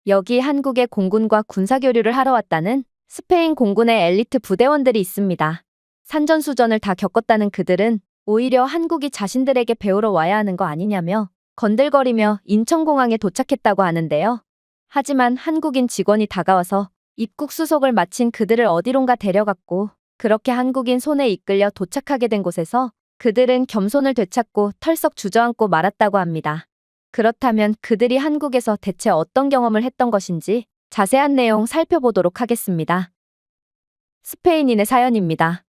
여기 한국의 공군과 군사교류를 하러 왔다는 스페인 공군의 엘리트 부대원들이 있습니다. 산전수전을 다 겪었다는 그들은 오히려 한국이 자신들에게 배우러 와야 하는 거 아니냐며 건들거리며 인천공항에 도착했다고 하는데요. 하지만 한국인 직원이 다가와서 입국 수속을 마친 그들을 어디론가 데려갔고, 그렇게 한국인 손에 이끌려 도착하게 된 곳에서 그들은 겸손을 되찾고 털썩 주저앉고 말았다고 합니다. 그렇다면 그들이 한국에서 대체 어떤 경험을 했던 것인지 자세한 내용 살펴보도록 하겠습니다. 스페인인의 사연입니다.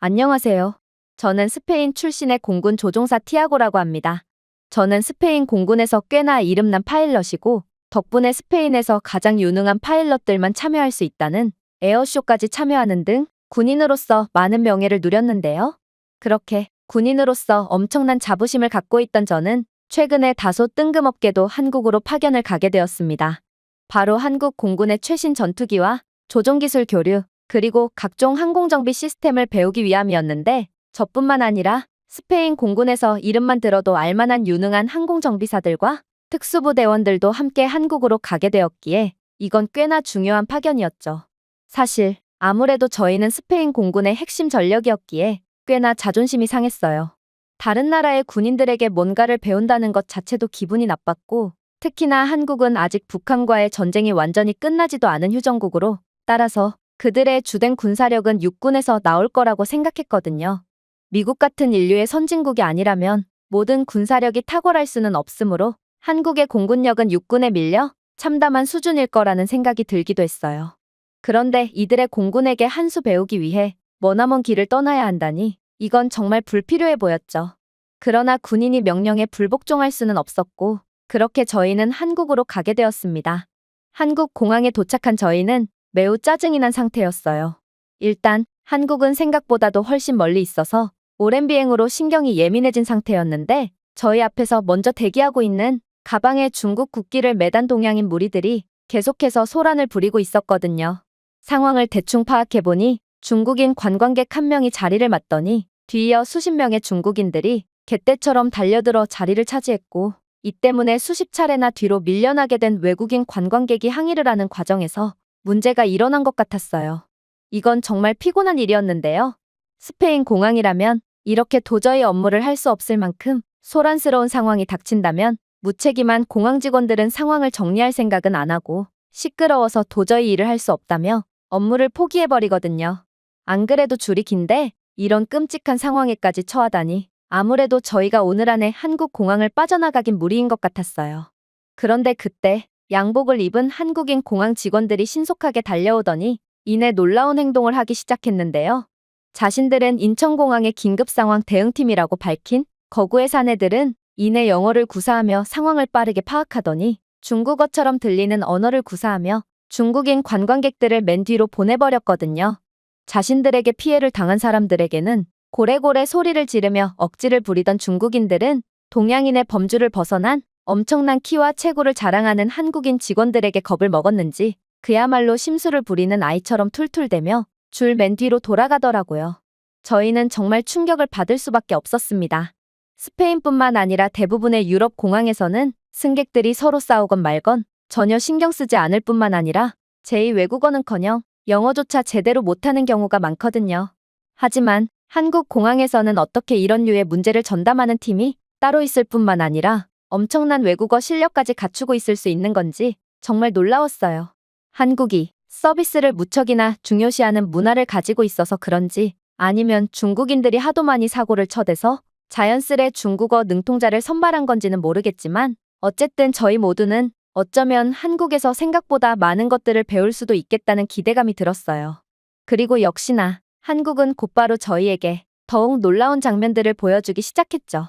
안녕하세요. 저는 스페인 출신의 공군 조종사 티아고라고 합니다. 저는 스페인 공군에서 꽤나 이름난 파일럿이고, 덕분에 스페인에서 가장 유능한 파일럿들만 참여할 수 있다는 에어쇼까지 참여하는 등 군인으로서 많은 명예를 누렸는데요. 그렇게 군인으로서 엄청난 자부심을 갖고 있던 저는 최근에 다소 뜬금없게도 한국으로 파견을 가게 되었습니다. 바로 한국 공군의 최신 전투기와 조종기술 교류, 그리고 각종 항공정비 시스템을 배우기 위함이었는데, 저뿐만 아니라 스페인 공군에서 이름만 들어도 알만한 유능한 항공정비사들과 특수부대원들도 함께 한국으로 가게 되었기에 이건 꽤나 중요한 파견이었죠. 사실 아무래도 저희는 스페인 공군의 핵심 전력이었기에 꽤나 자존심이 상했어요. 다른 나라의 군인들에게 뭔가를 배운다는 것 자체도 기분이 나빴고, 특히나 한국은 아직 북한과의 전쟁이 완전히 끝나지도 않은 휴전국으로, 따라서 그들의 주된 군사력은 육군에서 나올 거라고 생각했거든요. 미국 같은 인류의 선진국이 아니라면 모든 군사력이 탁월할 수는 없으므로 한국의 공군력은 육군에 밀려 참담한 수준일 거라는 생각이 들기도 했어요. 그런데 이들의 공군에게 한 수 배우기 위해 머나먼 길을 떠나야 한다니 이건 정말 불필요해 보였죠. 그러나 군인이 명령에 불복종할 수는 없었고, 그렇게 저희는 한국으로 가게 되었습니다. 한국 공항에 도착한 저희는 매우 짜증이 난 상태였어요. 일단 한국은 생각보다도 훨씬 멀리 있어서 오랜 비행으로 신경이 예민해진 상태였는데, 저희 앞에서 먼저 대기하고 있는 가방에 중국 국기를 매단 동양인 무리들이 계속해서 소란을 부리고 있었거든요. 상황을 대충 파악해보니 중국인 관광객 한 명이 자리를 맡더니 뒤이어 수십 명의 중국인들이 개떼처럼 달려들어 자리를 차지했고, 이 때문에 수십 차례나 뒤로 밀려나게 된 외국인 관광객이 항의를 하는 과정에서 문제가 일어난 것 같았어요. 이건 정말 피곤한 일이었는데요. 스페인 공항이라면 이렇게 도저히 업무를 할 수 없을 만큼 소란스러운 상황이 닥친다면 무책임한 공항 직원들은 상황을 정리할 생각은 안 하고 시끄러워서 도저히 일을 할 수 없다며 업무를 포기해버리거든요. 안 그래도 줄이 긴데 이런 끔찍한 상황에까지 처하다니 아무래도 저희가 오늘 안에 한국 공항을 빠져나가긴 무리인 것 같았어요. 그런데 그때 양복을 입은 한국인 공항 직원들이 신속하게 달려오더니 이내 놀라운 행동을 하기 시작했는데요. 자신들은 인천공항의 긴급상황 대응팀이라고 밝힌 거구의 사내들은 이내 영어를 구사하며 상황을 빠르게 파악하더니 중국어처럼 들리는 언어를 구사하며 중국인 관광객들을 맨 뒤로 보내버렸거든요. 자신들에게 피해를 당한 사람들에게는 고래고래 소리를 지르며 억지를 부리던 중국인들은 동양인의 범주를 벗어난 엄청난 키와 체구를 자랑하는 한국인 직원들에게 겁을 먹었는지 그야말로 심술을 부리는 아이처럼 툴툴대며 줄 맨 뒤로 돌아가더라고요. 저희는 정말 충격을 받을 수밖에 없었습니다. 스페인뿐만 아니라 대부분의 유럽 공항에서는 승객들이 서로 싸우건 말건 전혀 신경 쓰지 않을 뿐만 아니라 제2외국어는커녕 영어조차 제대로 못하는 경우가 많거든요. 하지만 한국 공항에서는 어떻게 이런 류의 문제를 전담하는 팀이 따로 있을 뿐만 아니라 엄청난 외국어 실력까지 갖추고 있을 수 있는 건지 정말 놀라웠어요. 한국이 서비스를 무척이나 중요시하는 문화를 가지고 있어서 그런지, 아니면 중국인들이 하도 많이 사고를 쳐대서 자연스레 중국어 능통자를 선발한 건지는 모르겠지만, 어쨌든 저희 모두는 어쩌면 한국에서 생각보다 많은 것들을 배울 수도 있겠다는 기대감이 들었어요. 그리고 역시나 한국은 곧바로 저희에게 더욱 놀라운 장면들을 보여주기 시작했죠.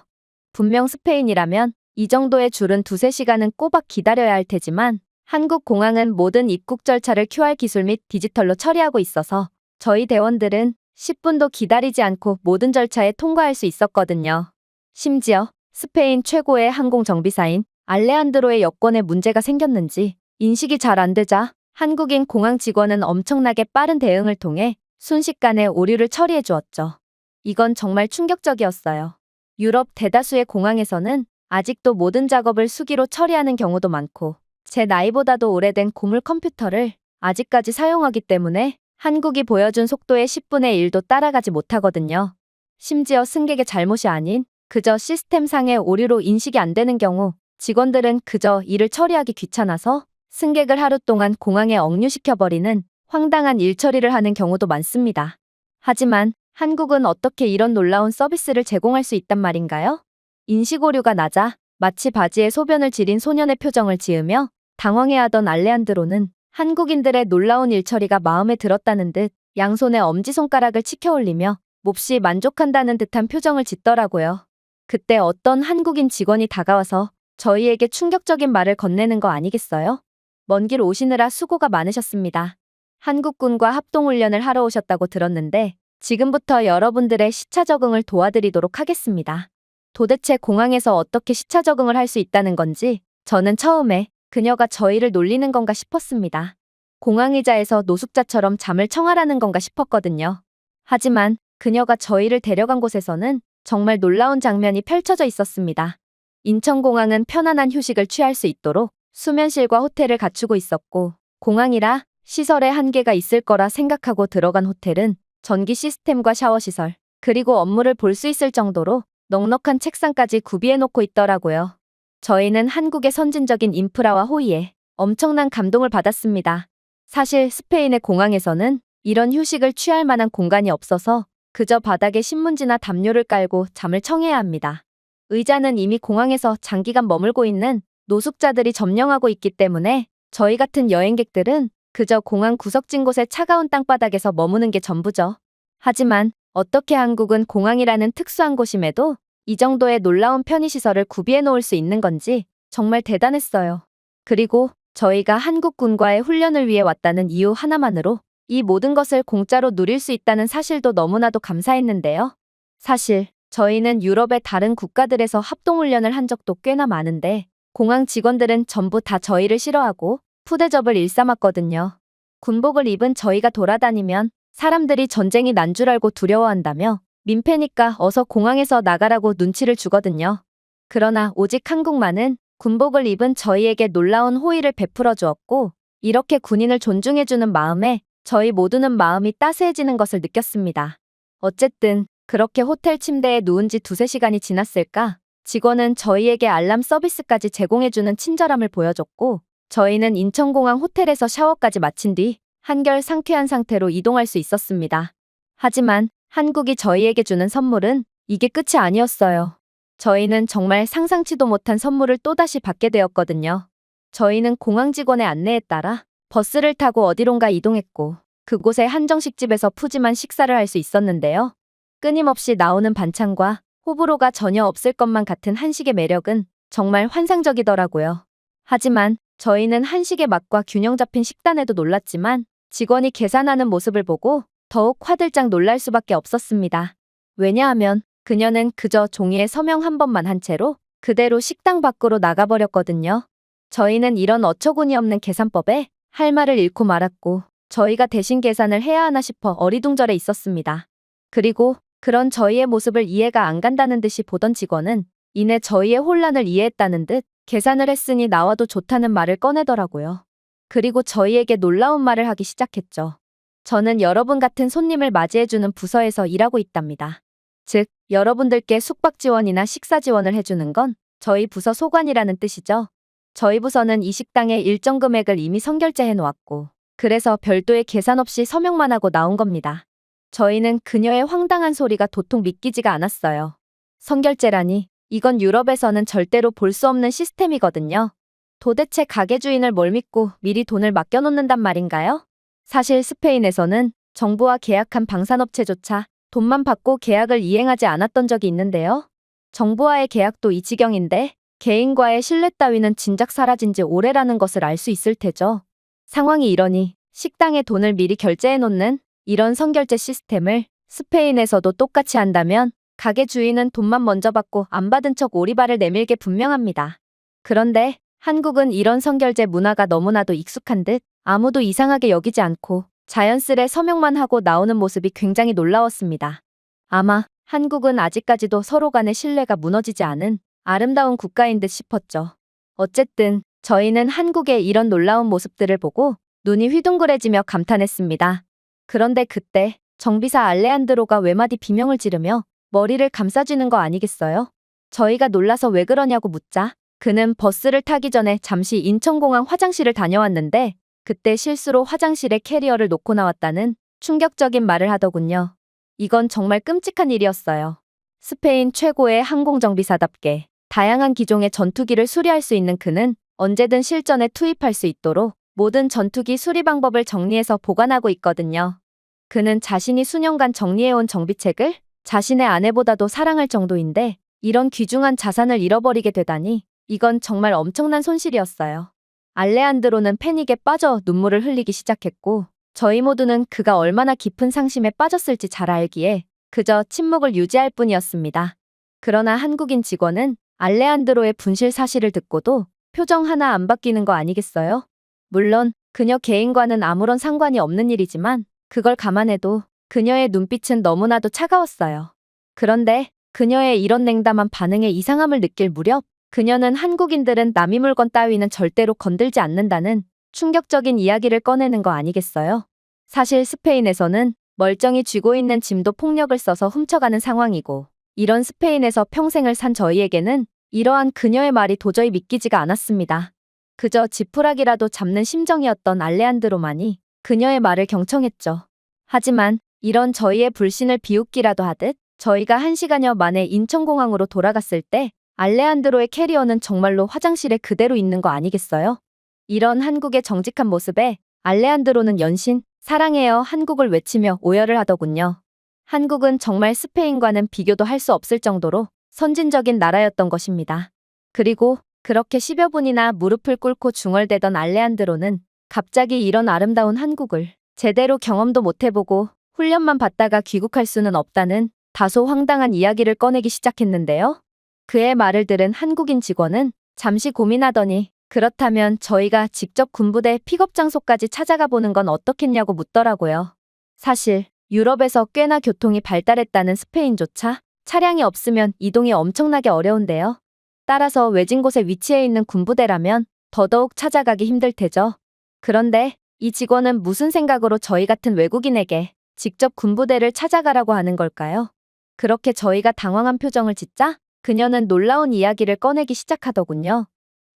분명 스페인이라면 이 정도의 줄은 두세 시간은 꼬박 기다려야 할 테지만, 한국 공항은 모든 입국 절차를 QR 기술 및 디지털로 처리하고 있어서 저희 대원들은 10분도 기다리지 않고 모든 절차에 통과할 수 있었거든요. 심지어 스페인 최고의 항공정비사인 알레한드로의 여권에 문제가 생겼는지 인식이 잘 안 되자 한국인 공항 직원은 엄청나게 빠른 대응을 통해 순식간에 오류를 처리해 주었죠. 이건 정말 충격적이었어요. 유럽 대다수의 공항에서는 아직도 모든 작업을 수기로 처리하는 경우도 많고, 제 나이보다도 오래된 고물 컴퓨터를 아직까지 사용하기 때문에 한국이 보여준 속도의 10분의 1도 따라가지 못하거든요. 심지어 승객의 잘못이 아닌 그저 시스템상의 오류로 인식이 안 되는 경우 직원들은 그저 일을 처리하기 귀찮아서 승객을 하루 동안 공항에 억류시켜버리는 황당한 일 처리를 하는 경우도 많습니다. 하지만 한국은 어떻게 이런 놀라운 서비스를 제공할 수 있단 말인가요? 인식 오류가 낮아 마치 바지에 소변을 지린 소년의 표정을 지으며 당황해하던 알레한드로는 한국인들의 놀라운 일처리가 마음에 들었다는 듯 양손에 엄지손가락을 치켜 올리며 몹시 만족한다는 듯한 표정을 짓더라고요. 그때 어떤 한국인 직원이 다가와서 저희에게 충격적인 말을 건네는 거 아니겠어요? 먼 길 오시느라 수고가 많으셨습니다. 한국군과 합동훈련을 하러 오셨다고 들었는데 지금부터 여러분들의 시차 적응을 도와드리도록 하겠습니다. 도대체 공항에서 어떻게 시차 적응을 할 수 있다는 건지 저는 처음에 그녀가 저희를 놀리는 건가 싶었습니다. 공항 의자에서 노숙자처럼 잠을 청하라는 건가 싶었거든요. 하지만 그녀가 저희를 데려간 곳에서는 정말 놀라운 장면이 펼쳐져 있었습니다. 인천공항은 편안한 휴식을 취할 수 있도록 수면실과 호텔을 갖추고 있었고 공항이라 시설에 한계가 있을 거라 생각하고 들어간 호텔은 전기 시스템과 샤워 시설, 그리고 업무를 볼 수 있을 정도로 넉넉한 책상까지 구비해 놓고 있더라고요. 저희는 한국의 선진적인 인프라와 호의에 엄청난 감동을 받았습니다. 사실 스페인의 공항에서는 이런 휴식을 취할 만한 공간이 없어서 그저 바닥에 신문지나 담요를 깔고 잠을 청해야 합니다. 의자는 이미 공항에서 장기간 머물고 있는 노숙자들이 점령하고 있기 때문에 저희 같은 여행객들은 그저 공항 구석진 곳의 차가운 땅바닥에서 머무는 게 전부죠. 하지만 어떻게 한국은 공항이라는 특수한 곳임에도 이 정도의 놀라운 편의시설을 구비해 놓을 수 있는 건지 정말 대단했어요. 그리고 저희가 한국군과의 훈련을 위해 왔다는 이유 하나만으로 이 모든 것을 공짜로 누릴 수 있다는 사실도 너무나도 감사했는데요. 사실 저희는 유럽의 다른 국가들에서 합동훈련을 한 적도 꽤나 많은데 공항 직원들은 전부 다 저희를 싫어하고 푸대접을 일삼았거든요. 군복을 입은 저희가 돌아다니면 사람들이 전쟁이 난 줄 알고 두려워한다며 민폐니까 어서 공항에서 나가라고 눈치를 주거든요. 그러나 오직 한국만은 군복을 입은 저희에게 놀라운 호의를 베풀어 주었고 이렇게 군인을 존중해주는 마음에 저희 모두는 마음이 따스해지는 것을 느꼈습니다. 어쨌든 그렇게 호텔 침대에 누운 지 2~3시간이 지났을까 직원은 저희에게 알람 서비스까지 제공해주는 친절함을 보여줬고 저희는 인천공항 호텔에서 샤워까지 마친 뒤 한결 상쾌한 상태로 이동할 수 있었습니다. 하지만 한국이 저희에게 주는 선물은 이게 끝이 아니었어요. 저희는 정말 상상치도 못한 선물을 또다시 받게 되었거든요. 저희는 공항 직원의 안내에 따라 버스를 타고 어디론가 이동했고 그곳의 한정식집에서 푸짐한 식사를 할 수 있었는데요. 끊임없이 나오는 반찬과 호불호가 전혀 없을 것만 같은 한식의 매력은 정말 환상적이더라고요. 하지만 저희는 한식의 맛과 균형 잡힌 식단에도 놀랐지만 직원이 계산하는 모습을 보고 더욱 화들짝 놀랄 수밖에 없었습니다. 왜냐하면 그녀는 그저 종이에 서명 한 번만 한 채로 그대로 식당 밖으로 나가버렸거든요. 저희는 이런 어처구니 없는 계산법에 할 말을 잃고 말았고 저희가 대신 계산을 해야 하나 싶어 어리둥절해 있었습니다. 그리고 그런 저희의 모습을 이해가 안 간다는 듯이 보던 직원은 이내 저희의 혼란을 이해했다는 듯 계산을 했으니 나와도 좋다는 말을 꺼내더라고요. 그리고 저희에게 놀라운 말을 하기 시작했죠. 저는 여러분 같은 손님을 맞이해주는 부서에서 일하고 있답니다. 즉, 여러분들께 숙박 지원이나 식사 지원을 해주는 건 저희 부서 소관이라는 뜻이죠. 저희 부서는 이 식당에 일정 금액을 이미 선결제해 놓았고 그래서 별도의 계산 없이 서명만 하고 나온 겁니다. 저희는 그녀의 황당한 소리가 도통 믿기지가 않았어요. 선결제라니 이건 유럽에서는 절대로 볼 수 없는 시스템이거든요. 도대체 가게 주인을 뭘 믿고 미리 돈을 맡겨놓는단 말인가요? 사실 스페인에서는 정부와 계약한 방산업체조차 돈만 받고 계약을 이행하지 않았던 적이 있는데요. 정부와의 계약도 이 지경인데 개인과의 신뢰 따위는 진작 사라진 지 오래라는 것을 알 수 있을 테죠. 상황이 이러니 식당에 돈을 미리 결제해놓는 이런 선결제 시스템을 스페인에서도 똑같이 한다면 가게 주인은 돈만 먼저 받고 안 받은 척 오리발을 내밀게 분명합니다. 그런데 한국은 이런 선결제 문화가 너무나도 익숙한 듯 아무도 이상하게 여기지 않고 자연스레 서명만 하고 나오는 모습이 굉장히 놀라웠습니다. 아마 한국은 아직까지도 서로 간의 신뢰가 무너지지 않은 아름다운 국가인 듯 싶었죠. 어쨌든 저희는 한국의 이런 놀라운 모습들을 보고 눈이 휘둥그레지며 감탄했습니다. 그런데 그때 정비사 알레한드로가 외마디 비명을 지르며 머리를 감싸쥐는 거 아니겠어요? 저희가 놀라서 왜 그러냐고 묻자 그는 버스를 타기 전에 잠시 인천공항 화장실을 다녀왔는데 그때 실수로 화장실에 캐리어를 놓고 나왔다는 충격적인 말을 하더군요. 이건 정말 끔찍한 일이었어요. 스페인 최고의 항공정비사답게 다양한 기종의 전투기를 수리할 수 있는 그는 언제든 실전에 투입할 수 있도록 모든 전투기 수리 방법을 정리해서 보관하고 있거든요. 그는 자신이 수년간 정리해온 정비책을 자신의 아내보다도 사랑할 정도인데 이런 귀중한 자산을 잃어버리게 되다니 이건 정말 엄청난 손실이었어요. 알레한드로는 패닉에 빠져 눈물을 흘리기 시작했고 저희 모두는 그가 얼마나 깊은 상심에 빠졌을지 잘 알기에 그저 침묵을 유지할 뿐이었습니다. 그러나 한국인 직원은 알레한드로의 분실 사실을 듣고도 표정 하나 안 바뀌는 거 아니겠어요? 물론 그녀 개인과는 아무런 상관이 없는 일이지만 그걸 감안해도 그녀의 눈빛은 너무나도 차가웠어요. 그런데 그녀의 이런 냉담한 반응에 이상함을 느낄 무렵 그녀는 한국인들은 남의 물건 따위는 절대로 건들지 않는다는 충격적인 이야기를 꺼내는 거 아니겠어요? 사실 스페인에서는 멀쩡히 쥐고 있는 짐도 폭력을 써서 훔쳐가는 상황이고 이런 스페인에서 평생을 산 저희에게는 이러한 그녀의 말이 도저히 믿기지가 않았습니다. 그저 지푸라기라도 잡는 심정이었던 알레한드로만이 그녀의 말을 경청했죠. 하지만 이런 저희의 불신을 비웃기라도 하듯 저희가 1시간여 만에 인천공항으로 돌아갔을 때 알레한드로의 캐리어는 정말로 화장실에 그대로 있는 거 아니겠어요? 이런 한국의 정직한 모습에 알레한드로는 연신 사랑해요 한국을 외치며 오열을 하더군요. 한국은 정말 스페인과는 비교도 할 수 없을 정도로 선진적인 나라였던 것입니다. 그리고 그렇게 10여 분이나 무릎을 꿇고 중얼대던 알레한드로는 갑자기 이런 아름다운 한국을 제대로 경험도 못 해보고 훈련만 받다가 귀국할 수는 없다는 다소 황당한 이야기를 꺼내기 시작했는데요. 그의 말을 들은 한국인 직원은 잠시 고민하더니 그렇다면 저희가 직접 군부대 픽업 장소까지 찾아가 보는 건 어떻겠냐고 묻더라고요. 사실 유럽에서 꽤나 교통이 발달했다는 스페인조차 차량이 없으면 이동이 엄청나게 어려운데요. 따라서 외진 곳에 위치해 있는 군부대라면 더더욱 찾아가기 힘들 테죠. 그런데 이 직원은 무슨 생각으로 저희 같은 외국인에게 직접 군부대를 찾아가라고 하는 걸까요? 그렇게 저희가 당황한 표정을 짓자 그녀는 놀라운 이야기를 꺼내기 시작하더군요.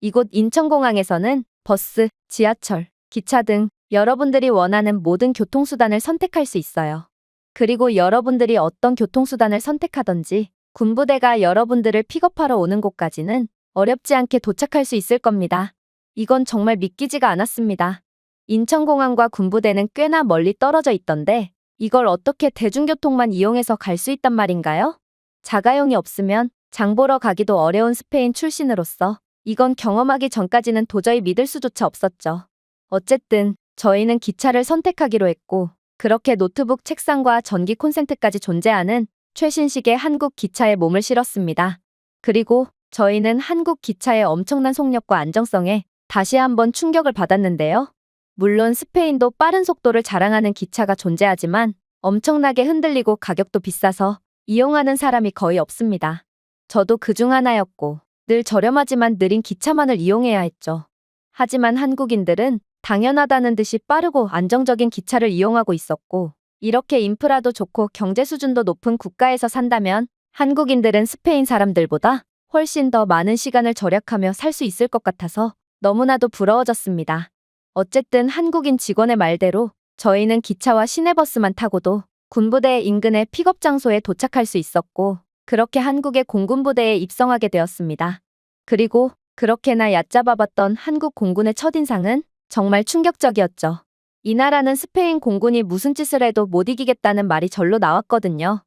이곳 인천공항에서는 버스, 지하철, 기차 등 여러분들이 원하는 모든 교통수단을 선택할 수 있어요. 그리고 여러분들이 어떤 교통수단을 선택하든지 군부대가 여러분들을 픽업하러 오는 곳까지는 어렵지 않게 도착할 수 있을 겁니다. 이건 정말 믿기지가 않았습니다. 인천공항과 군부대는 꽤나 멀리 떨어져 있던데 이걸 어떻게 대중교통만 이용해서 갈 수 있단 말인가요? 자가용이 없으면 장 보러 가기도 어려운 스페인 출신으로서 이건 경험하기 전까지는 도저히 믿을 수조차 없었죠. 어쨌든 저희는 기차를 선택하기로 했고 그렇게 노트북 책상과 전기 콘센트까지 존재하는 최신식의 한국 기차에 몸을 실었습니다. 그리고 저희는 한국 기차의 엄청난 속력과 안정성에 다시 한번 충격을 받았는데요. 물론 스페인도 빠른 속도를 자랑하는 기차가 존재하지만 엄청나게 흔들리고 가격도 비싸서 이용하는 사람이 거의 없습니다. 저도 그중 하나였고 늘 저렴하지만 느린 기차만을 이용해야 했죠. 하지만 한국인들은 당연하다는 듯이 빠르고 안정적인 기차를 이용하고 있었고 이렇게 인프라도 좋고 경제 수준도 높은 국가에서 산다면 한국인들은 스페인 사람들보다 훨씬 더 많은 시간을 절약하며 살 수 있을 것 같아서 너무나도 부러워졌습니다. 어쨌든 한국인 직원의 말대로 저희는 기차와 시내버스만 타고도 군부대 인근의 픽업 장소에 도착할 수 있었고 그렇게 한국의 공군부대에 입성하게 되었습니다. 그리고 그렇게나 얕잡아봤던 한국 공군의 첫인상은 정말 충격적이었죠. 이 나라는 스페인 공군이 무슨 짓을 해도 못 이기겠다는 말이 절로 나왔거든요.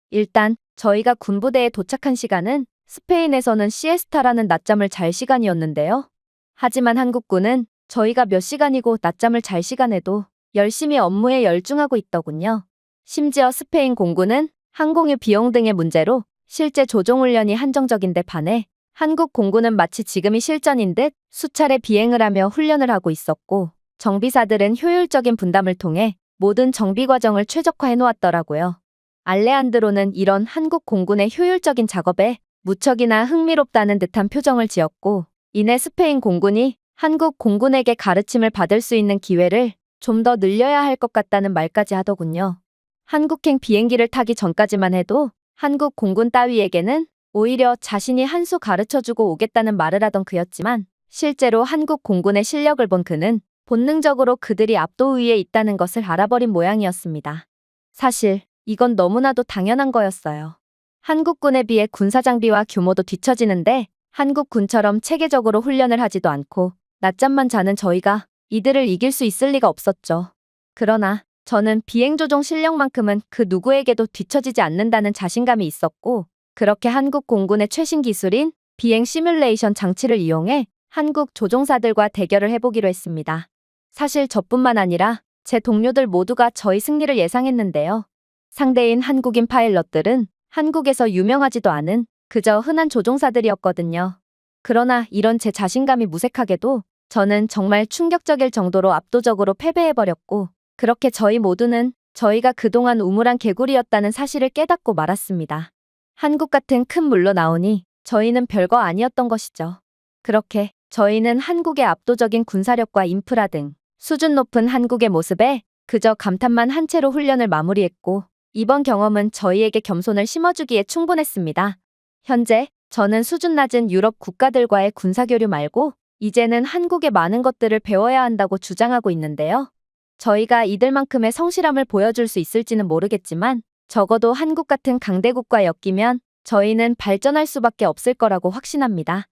일단 저희가 군부대에 도착한 시간은 스페인에서는 시에스타라는 낮잠을 잘 시간이었는데요. 하지만 한국군은 저희가 몇 시간이고 낮잠을 잘 시간에도 열심히 업무에 열중하고 있더군요. 심지어 스페인 공군은 항공유 비용 등의 문제로 실제 조종훈련이 한정적인데 반해 한국 공군은 마치 지금이 실전인 듯 수차례 비행을 하며 훈련을 하고 있었고 정비사들은 효율적인 분담을 통해 모든 정비 과정을 최적화해 놓았더라고요. 알레한드로는 이런 한국 공군의 효율적인 작업에 무척이나 흥미롭다는 듯한 표정을 지었고 이내 스페인 공군이 한국 공군에게 가르침을 받을 수 있는 기회를 좀 더 늘려야 할 것 같다는 말까지 하더군요. 한국행 비행기를 타기 전까지만 해도 한국 공군 따위에게는 오히려 자신이 한 수 가르쳐주고 오겠다는 말을 하던 그였지만 실제로 한국 공군의 실력을 본 그는 본능적으로 그들이 압도우위에 있다는 것을 알아버린 모양이었습니다. 사실 이건 너무나도 당연한 거였어요. 한국군에 비해 군사장비와 규모도 뒤처지는데 한국군처럼 체계적으로 훈련을 하지도 않고 낮잠만 자는 저희가 이들을 이길 수 있을 리가 없었죠. 그러나 저는 비행조종 실력만큼은 그 누구에게도 뒤처지지 않는다는 자신감이 있었고, 그렇게 한국 공군의 최신 기술인 비행 시뮬레이션 장치를 이용해 한국 조종사들과 대결을 해보기로 했습니다. 사실 저뿐만 아니라 제 동료들 모두가 저희 승리를 예상했는데요. 상대인 한국인 파일럿들은 한국에서 유명하지도 않은 그저 흔한 조종사들이었거든요. 그러나 이런 제 자신감이 무색하게도 저는 정말 충격적일 정도로 압도적으로 패배해버렸고, 그렇게 저희 모두는 저희가 그동안 우물한 개구리였다는 사실을 깨닫고 말았습니다. 한국 같은 큰 물로 나오니 저희는 별거 아니었던 것이죠. 그렇게 저희는 한국의 압도적인 군사력과 인프라 등 수준 높은 한국의 모습에 그저 감탄만 한 채로 훈련을 마무리했고, 이번 경험은 저희에게 겸손을 심어주기에 충분했습니다. 현재 저는 수준 낮은 유럽 국가들과의 군사교류 말고 이제는 한국의 많은 것들을 배워야 한다고 주장하고 있는데요. 저희가 이들만큼의 성실함을 보여줄 수 있을지는 모르겠지만 적어도 한국 같은 강대국과 엮이면 저희는 발전할 수밖에 없을 거라고 확신합니다.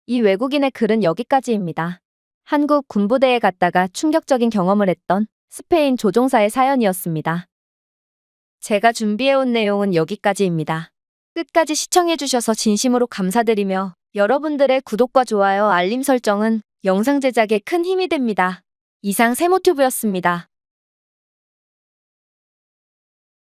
이 외국인의 글은 여기까지입니다. 한국 군부대에 갔다가 충격적인 경험을 했던 스페인 조종사의 사연이었습니다. 제가 준비해온 내용은 여기까지입니다. 끝까지 시청해주셔서 진심으로 감사드리며 여러분들의 구독과 좋아요, 알림 설정은 영상 제작에 큰 힘이 됩니다. 이상 세모튜브였습니다.